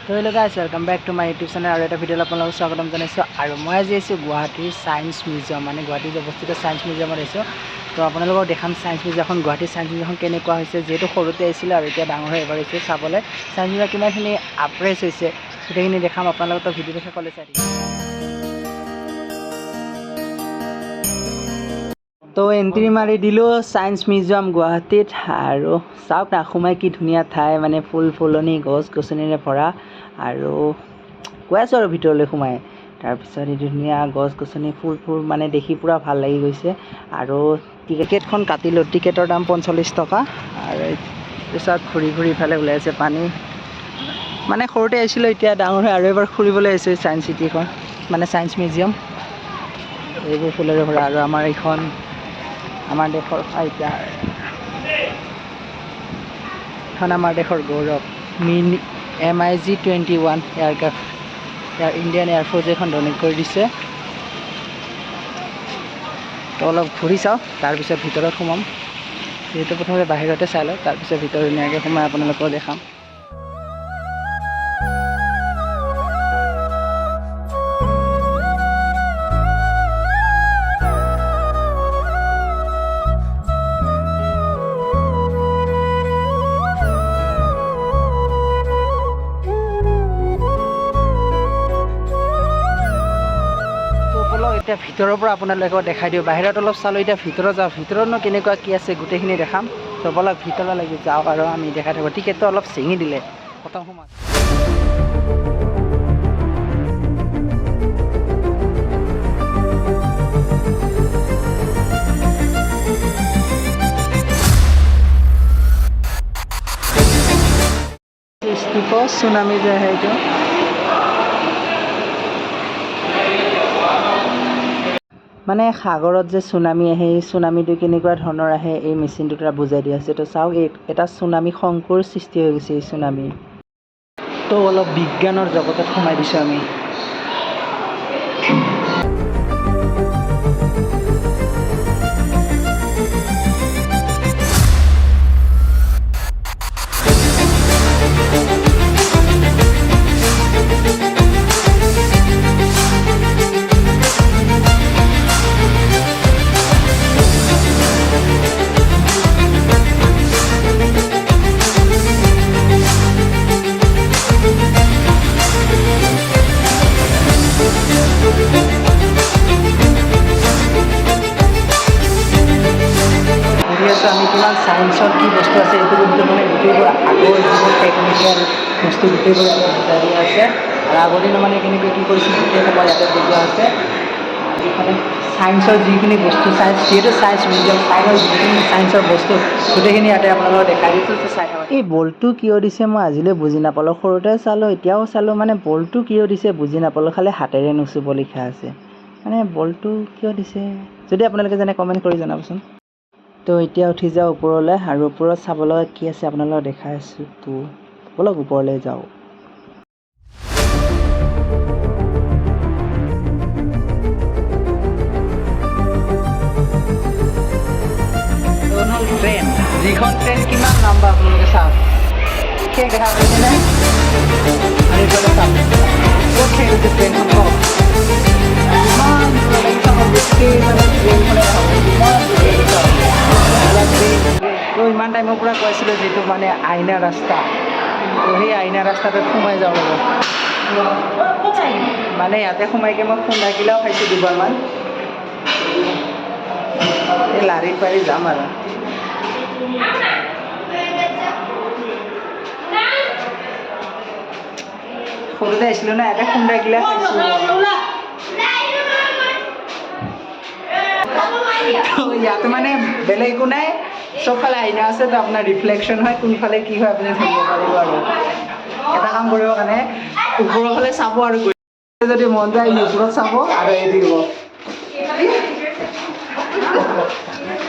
তো hello' guys welcome back to my YouTube channel আৰু এটা ভিডিঅ'ত আপোনালোকক স্বাগতম জনাইছোঁ। আৰু মই আজি আহিছোঁ গুৱাহাটীৰ ছায়েন্স মিউজিয়াম, মানে গুৱাহাটীত অৱস্থিত ছায়েন্স মিউজিয়ামত আহিছোঁ। তো আপোনালোকক দেখাম ছায়েন্স মিউজিয়ামখন, গুৱাহাটীৰ ছায়েন্স মিউজিয়ামখন কেনেকুৱা হৈছে। যিহেতু সৰুতে আহিছিলোঁ আৰু এতিয়া ডাঙৰ হৈ এবাৰ আহিছোঁ চাবলৈ। ছায়েন্স মিউজিয়াম কিমানখিনি আপগ্ৰেড হৈছে গোটেইখিনি দেখাম আপোনালোকক। তো ভিডিঅ'টো শেষলৈ চাই থাকিব। তো এণ্ট্ৰি মাৰি দিলোঁ ছায়েন্স মিউজিয়াম গুৱাহাটীত। আৰু চাওক না, সোমাই কি ধুনীয়া ঠাই, মানে ফুল ফুলনি গছ গছনিৰে ভৰা। আৰু কৈ আছোঁ আৰু ভিতৰলৈ সোমাই, তাৰপিছত এই ধুনীয়া গছ গছনি ফুল মানে দেখি পূৰা ভাল লাগি গৈছে। আৰু টিকেটখন কাটিলোঁ, টিকেটৰ দাম 45 টকা। আৰু পিছত ঘূৰি ঘূৰি ইফালে ওলাই আছে পানী। মানে সৰুতে আহিছিলোঁ, এতিয়া ডাঙৰ হৈ আৰু এবাৰ ফুৰিবলৈ আহিছোঁ ছায়েন্স চিটিখন, মানে ছায়েন্স মিউজিয়াম। এইবোৰ ফুলেৰে ভৰা। আৰু আমাৰ এইখন আমাৰ দেশৰ ফাইটাৰ, এখন আমাৰ দেশৰ গৌৰৱ MiG-21 এয়াৰক্ৰাফ্ট, ইণ্ডিয়ান এয়াৰফ'ৰ্চে এখন ডনেট কৰি দিছে। তো অলপ ঘূৰি চাওঁ, তাৰপিছত ভিতৰত সোমাম। যিহেতু প্ৰথমতে বাহিৰতে চাই লওঁ, তাৰপিছত ভিতৰত ধুনীয়াকৈ সোমাই আপোনালোকক দেখাম। এতিয়া ভিতৰৰ পৰা আপোনালোকক দেখাই দিওঁ। বাহিৰত অলপ চালোঁ, এতিয়া ভিতৰত যাওঁ। ভিতৰতনো কেনেকুৱা কি আছে গোটেইখিনি দেখাম। তো বলক ভিতৰলৈকে যাওঁ আৰু আমি দেখাই থাকোঁ। টিকেটটো অলপ ছিঙি দিলে প্ৰথম সময়ত। চুনামি যে আহে এইটো, মানে সাগৰত যে চুনামি আহে, এই চুনামিটো কেনেকুৱা ধৰণৰ আহে এই মেচিনটোৰ দ্বাৰা বুজাই দিয়া আছে। তো চাওক, এটা চুনামি শংকুৰ সৃষ্টি হৈ গৈছে এই চুনামি। তো অলপ বিজ্ঞানৰ জগতত সোমাই দিছোঁ আমি। আমি কিমান ছায়েন্সৰ কি বস্তু আছে এইটো কিন্তু মানে গোটেইবোৰ আগৰ যিবোৰ টেকনিকেল বস্তু গোটেইবোৰ বুজাই দিয়া আছে। আৰু আগৰ দিনৰ মানে কেনেকৈ কি কৰিছিল গোটেই সময় ইয়াতে বুজোৱা আছে। যিখনে ছায়েন্সৰ যিখিনি বস্তু, যিহেতু ছায়েন্স মিউজিয়াম, যিখিনি ছায়েন্সৰ বস্তু গোটেইখিনি ইয়াতে আপোনালোকক দেখাই দিছোঁ। চাই থাকক। এই বলটো কিয় দিছে মই আজিলৈ বুজি নাপালোঁ। সৰুতে চালোঁ, এতিয়াও চালোঁ, মানে বলটো কিয় দিছে বুজি নাপালোঁ। খালি হাতেৰে নুচুব লিখা আছে, মানে বলটো কিয় দিছে যদি আপোনালোকে জানে কমেণ্ট কৰি জনাবচোন। তো এতিয়া উঠি যাওঁ ওপৰলৈ, আৰু ওপৰত চাব লগা কি আছে আপোনালোকক দেখাই আছোঁ। তো বলক ওপৰলৈ যাওঁ। ট্ৰেইন, যিখন ট্ৰেইন কিমান লম্বা আপোনালোকে চাওক, সেই দেখা পাইছেনে? আৰু এইফালে চাওক, ক'ত সেই হৈছে ট্ৰেইনখন কওক। ইমান গোটেই মানে ট্ৰেইনখনে তো ইমান টাইমৰ পৰা কৈছিলোঁ যিটো মানে আইনা ৰাস্তা, তো সেই আইনা ৰাস্তাটোত সোমাই যাব লাগিব। মানে ইয়াতে সোমাইকৈ মই খুন্দাকিলাও খাইছোঁ দুবাৰমান। এই লাৰি পাৰি যাম আৰু। সৰুতে আহিছিলোঁ না, ইয়াতে খুন্দাকিলা খাইছোঁ। ইয়াতে মানে বেলেগ একো নাই, চবফালে আইনা আছে। তো আপোনাৰ ৰিফ্লেকশ্যন হয়, কোনফালে কি হয় আপুনি ধৰিব পাৰিব। আৰু এটা কাম কৰিবৰ কাৰণে ওপৰৰ ফালে চাব, আৰু যদি মন যায় ওপৰত চাব আৰু এৰি দিব।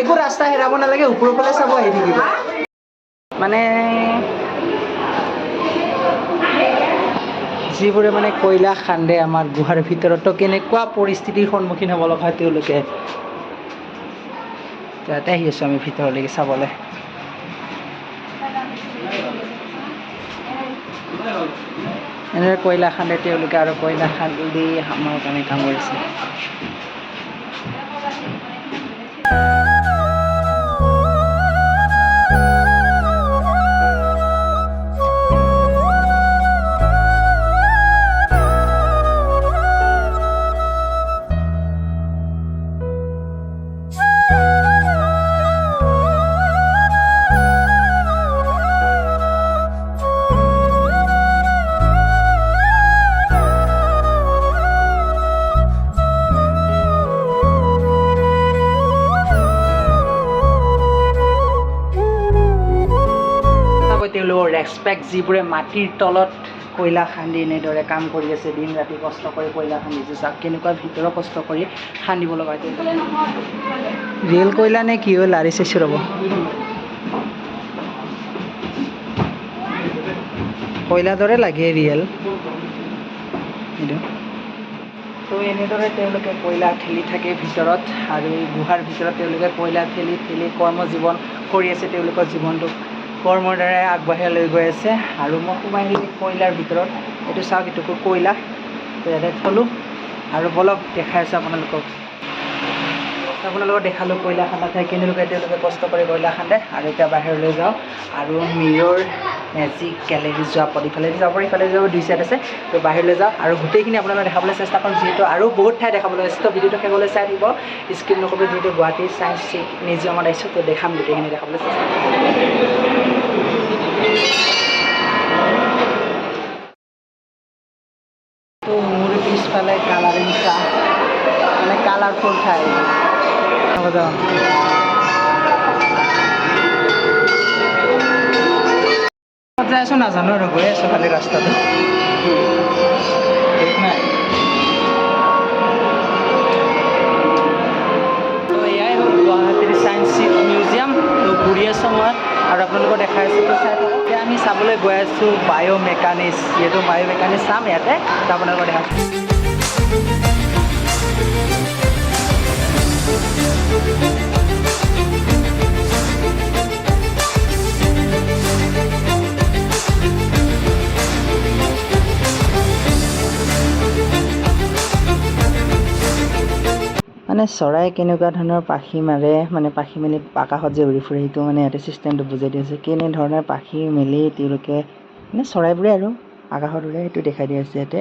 একো ৰাস্তা হেৰাব নালাগে, ওপৰৰ ফালে চাব, আহি থাকিব। মানে যিবোৰে মানে কয়লা খান্দে আমাৰ গুহাৰ ভিতৰত, তো কেনেকুৱা পৰিস্থিতিৰ সন্মুখীন হ'ব লগা হয় তেওঁলোকে। ইয়াতে আহি আছোঁ আমি ভিতৰলৈকে চাবলৈ। এনেদৰে কয়লা খান্দে তেওঁলোকে আৰু কয়লা খান্দি আমাৰ কাৰণে কাম কৰিছে। তেওঁলোকৰ ৰেচপেক্ট যিবোৰে মাটিৰ তলত কয়লা খান্দি এনেদৰে কাম কৰি আছে, দিন ৰাতি কষ্ট কৰি কয়লা খান্দিছে। চাওক কেনেকুৱা ভিতৰত কষ্ট কৰি খান্দিব লগা হয়। ৰিয়েল কয়লা নে কি হয় লাৰি চাইছোঁ ৰ'ব। কয়লাৰ দৰে লাগে ৰিয়েল এইটো। তো এনেদৰে তেওঁলোকে কয়লা ঠেলি থাকে ভিতৰত, আৰু এই গুহাৰ ভিতৰত তেওঁলোকে কয়লা ঠেলি ঠেলি কৰ্মজীৱন কৰি আছে। তেওঁলোকৰ জীৱনটো কৰ্মৰ দ্বাৰাই আগবাঢ়াই লৈ গৈ আছে। আৰু মই সোমাই আহিলোঁ কয়লাৰ ভিতৰত। এইটো চাওক, এইটো কয়লা। তো ইয়াতে থলোঁ আৰু বলক দেখাই আছোঁ আপোনালোকক দেখালোঁ কয়লা খান্দা ঠাই কেনেকৈ তেওঁলোকে কষ্ট কৰি কয়লা খান্দে। আৰু এতিয়া বাহিৰলৈ যাওঁ আৰু মিৰৰ মেজিক গেলেৰী যোৱা পথ ইফালেদি যাব পাৰি, ইফালে যাব, দুই চাইড আছে। তো বাহিৰলৈ যাওঁ আৰু গোটেইখিনি আপোনালোকে দেখাবলৈ চেষ্টা কৰিম, যিহেতু আৰু বহুত ঠাই দেখাবলৈ আছে। তো ভিডিঅ'টো শেষলৈ চাই থাকিব, স্কিপ নকৰিব। যিহেতু গুৱাহাটী ছায়েন্স মিউজিয়ামত আহিছোঁ, তো দেখাম গোটেইখিনি দেখাবলৈ চেষ্টা কৰিম। তো মোৰ পিছফালে কালাৰিং চাহ, মানে কালাৰফুল ঠাই। যাই আছোঁ নাজানো আৰু গৈ আছোঁ খালি ৰাস্তাটো। তো এয়াই হ'ল গুৱাহাটীৰ ছায়েন্স মিউজিয়াম। তো ঘূৰি আছোঁ মই আৰু আপোনালোকক দেখাই আছোঁ। তো চাই থাকক। এতিয়া আমি চাবলৈ গৈ আছোঁ বায়'মেকানিক্স। যিহেতু বায়'মেকানিক্স চাম ইয়াতে, তো আপোনালোকক দেখাইছোঁ। মানে চৰাই কেনেকুৱা ধৰণৰ পাখি মাৰে, মানে পাখি মেলি আকাশত যে উৰি ফুৰে, সেইটো মানে ইয়াতে ছিষ্টেমটো বুজাই দিয়া হৈছে। কেনেধৰণৰ পাখি মেলি তেওঁলোকে মানে চৰাইবোৰে আৰু আকাশত উৰে, সেইটো দেখাই দিয়া হৈছে ইয়াতে।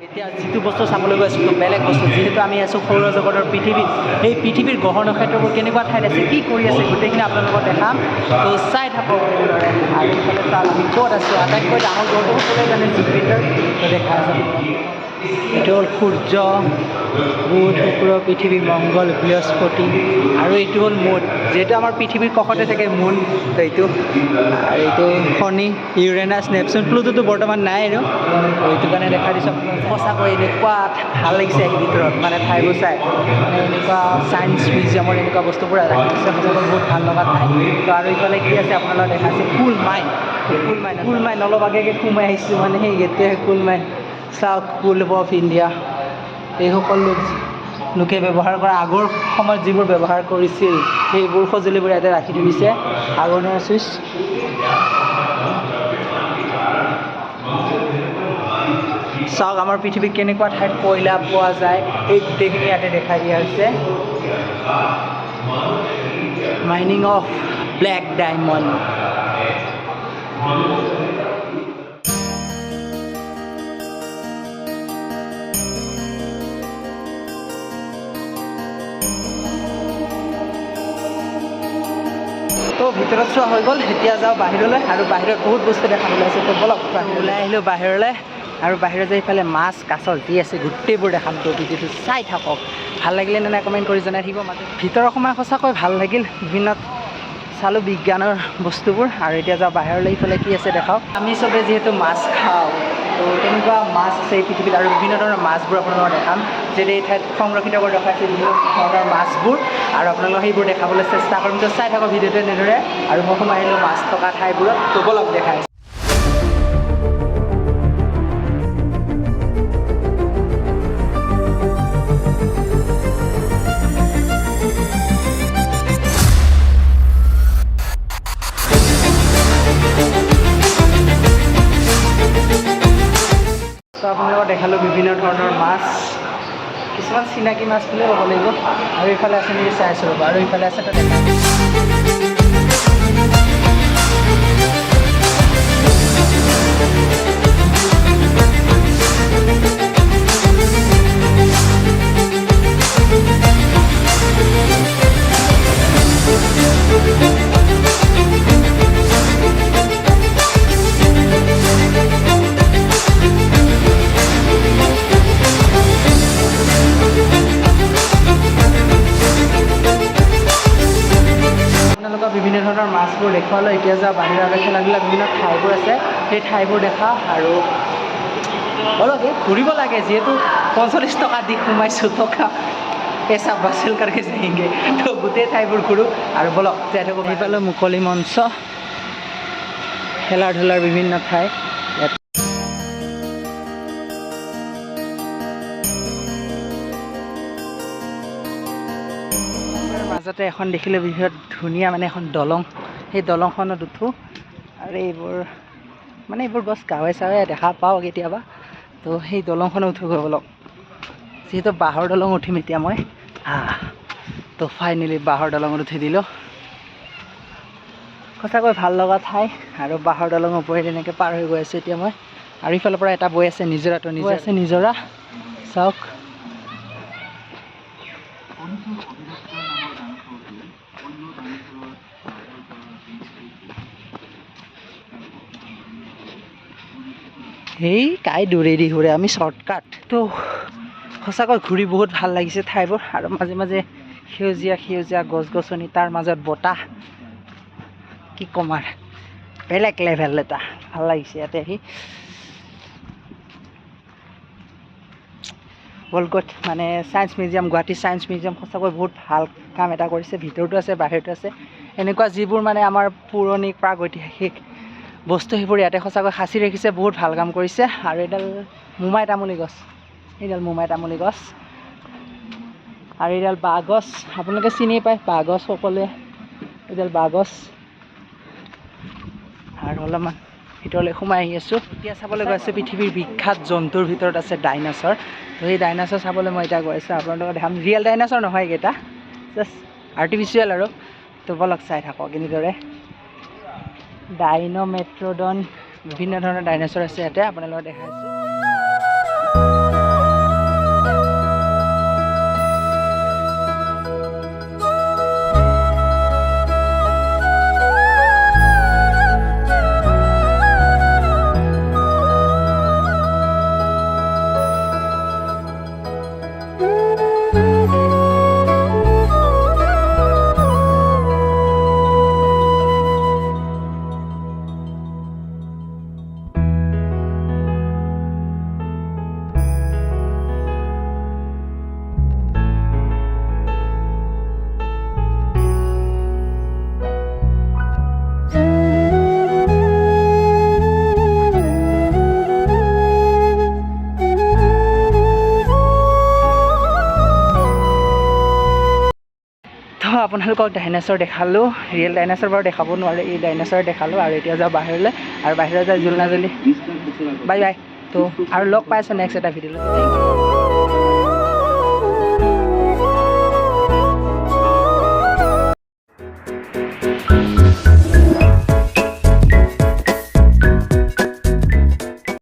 এতিয়া যিটো বস্তু চাবলৈ গৈ আছোঁ, বেলেগ বস্তু। যিহেতু আমি আছোঁ সৌৰজগতৰ পৃথিৱীত, সেই পৃথিৱীৰ গ্ৰহ নক্ষত্ৰবোৰ কেনেকুৱা ঠাইত আছে, কি কৰি আছে, গোটেইখিনি আপোনালোকক দেখাম। তো চাই থাকক এনেদৰে। আৰু ইফালে চাওক আমি ক'ত আছোঁ, আটাইতকৈ ডাঙৰ গ্ৰহটো সকলোৱে জানে জুপিটাৰ। তো দেখাই আছোঁ। এইটো হ'ল সূৰ্য, বুধ, শুক্ৰ, পৃথিৱী, মংগল, বৃহস্পতি, আৰু এইটো হ'ল মুন। যিহেতু আমাৰ পৃথিৱীৰ কাষতে থাকে মুন, তো এইটো আৰু এইটো শনি, ইউৰেনাছ, নেপচুন, প্লুটোতো বৰ্তমান নাই আৰু। এইটো কাৰণে দেখাই দিছোঁ আপোনালোকক। সঁচাকৈ এনেকুৱা ভাল লাগিছে আহি ভিতৰত, মানে ঠাইবোৰ চাই, মানে এনেকুৱা ছায়েন্স মিউজিয়ামৰ এনেকুৱা বস্তুবোৰ ৰাখি দিছে, সঁচাকৈ বহুত ভাল লগা ঠাই। তো আৰু ইফালে কি আছে আপোনালোকক দেখাইছে কোল মাইন। কোল মাইন অলপ আগেকৈ সোমাই আহিছোঁ, মানে সেই গেটটোৱে কোল মাইন। চাওক, কোল অফ ইণ্ডিয়া। এইসকল লোকে ব্যৱহাৰ কৰা, আগৰ সময়ত যিবোৰ ব্যৱহাৰ কৰিছিল সেইবোৰ সঁজুলিবোৰ ইয়াতে ৰাখি থৈ দিছে। আগৰ দিনৰ চুইচ। চাওক আমাৰ পৃথিৱীত কেনেকুৱা ঠাইত কয়লা পোৱা যায়, এই গোটেইখিনি ইয়াতে দেখাই দিয়া হৈছে। Mining of black diamond. তো ভিতৰত চোৱা হৈ গ'ল, এতিয়া যাওঁ বাহিৰলৈ। আৰু বাহিৰত বহুত বস্তু দেখাবলৈ আছে। তো বলক ওলাই আহিলোঁ বাহিৰলৈ, আৰু বাহিৰত যাই ইফালে মাছ কাছ যি আছে গোটেইবোৰ দেখাম। তো ভিডিঅ'টো চাই থাকক। ভাল লাগিলে নে নাই কমেণ্ট কৰি জনাই থাকিব। ভিতৰৰ সময় সঁচাকৈ ভাল লাগিল, বিভিন্ন চালোঁ বিজ্ঞানৰ বস্তুবোৰ। আৰু এতিয়া যাওঁ বাহিৰলৈ, ইফালে কি আছে দেখাওঁ। আমি চবে যিহেতু মাছ খাওঁ, তো তেনেকুৱা মাছ আছে এই পৃথিৱীত, আৰু বিভিন্ন ধৰণৰ মাছবোৰ আপোনালোকক দেখাম। যিহেতু এই ঠাইত সংৰক্ষিত কৰি ৰখাইছে বিভিন্ন ধৰণৰ মাছবোৰ, আৰু আপোনালোকক সেইবোৰ দেখাবলৈ চেষ্টা কৰিম। তো চাই থাকক ভিডিঅ'টো এনেদৰে। আৰু মই সোমাই আহিলোঁ মাছ থকা ঠাইবোৰত। তো বলক দেখাই। আপোনালোকক দেখালোঁ বিভিন্ন ধৰণৰ মাছ, কিছুমান চিনাকি মাছ বুলিয়ে ক'ব লাগিব। আৰু এইফালে আছে নেকি চাই আছোঁ ৰ'ব, আৰু এইফালে আছে তাতে বিভিন্ন ধৰণৰ মাছবোৰ দেখুৱালোঁ। এতিয়া যাওঁ বাহিৰলৈ খেলা-ধূলা বিভিন্ন ঠাইবোৰ আছে, সেই ঠাইবোৰ দেখা আৰু অলপ ঘূৰিব লাগে, যিহেতু 45 টকা দি সোমাইছোঁ, টকা পেচা বাছিল কাৰণে যায়গে, তো গোটেই ঠাইবোৰ ঘূৰোঁ আৰু বলক যাই থাকোঁ। সেইফালে মুকলি মঞ্চ, খেলা ধূলাৰ বিভিন্ন ঠাই। মাজতে এখন দেখিলোঁ বিৰাট ধুনীয়া মানে এখন দলং, সেই দলংখনত উঠোঁ আৰু এইবোৰ গছ গাঁৱে চাৱে দেখা পাওঁ কেতিয়াবা, তো সেই দলংখনত উঠোঁ গৈ বলক। যিহেতু বাঁহৰ দলং উঠিম এতিয়া মই, তো ফাইনেলি বাঁহৰ দলঙত উঠি দিলোঁ। সঁচাকৈ ভাল লগা ঠাই আৰু বাঁহৰ দলঙৰ ওপৰেদি এনেকৈ পাৰ হৈ গৈ আছোঁ এতিয়া মই। আৰু ইফালৰ পৰা এটা বৈ আছে নিজৰাটো, নিজৰা চাওক। সেই কাই দূৰেদি ঘূৰে, আমি শ্বৰ্টকাট। তো সঁচাকৈ ঘূৰি বহুত ভাল লাগিছে ঠাইবোৰ, আৰু মাজে মাজে সেউজীয়া গছ গছনি, তাৰ মাজত বতাহ, কি ক'ম আৰু বেলেগ লেভেল এটা ভাল লাগিছে ইয়াতে আহি। ৱৰ্ল্ড মানে science museum, Guwahati science museum সঁচাকৈ বহুত ভাল কাম এটা কৰিছে। ভিতৰতো আছে বাহিৰতো আছে, এনেকুৱা যিবোৰ মানে আমাৰ পুৰণি প্ৰাগৈতিহাসিক বস্তু সেইবোৰ ইয়াতে সঁচাকৈ সাঁচি ৰাখিছে, বহুত ভাল কাম কৰিছে। আৰু এইডাল মোমাই তামুলী গছ, আৰু এইডাল বাঁহ গছ, আপোনালোকে চিনি পায় বাঁহ গছ সকলোৱে, এইডাল বাঁহ গছ। আৰু অলপমান ভিতৰলৈ সোমাই আহি আছোঁ। এতিয়া চাবলৈ গৈ আছোঁ পৃথিৱীৰ বিখ্যাত জন্তুৰ ভিতৰত আছে ডাইনাছৰ। তো সেই ডাইনাছৰ চাবলৈ মই এতিয়া গৈ আছোঁ, আপোনালোকক দেখাম। ৰিয়েল ডাইনাছৰ নহয় এইকেইটা, জাষ্ট আৰ্টিফিচিয়েল আৰু। তো বলক চাই থাকক এনেদৰে ডাইন'মেট্ৰডন, বিভিন্ন ধৰণৰ ডাইনাছৰ আছে ইয়াতে, আপোনালোকক দেখাইছোঁ। আপোনালোকক ডাইনাছৰ দেখালোঁ, ৰিয়েল ডাইনাছৰ বাৰু দেখাব নোৱাৰে, এই ডাইনাছৰ দেখালোঁ। আৰু এতিয়া যাওঁ বাহিৰলৈ, আৰু বাহিৰত যাই জুলনা জুলি বাই বাই। তো আৰু লগ পাইছোঁ নেক্সট এটা ভিডিঅ'লৈ।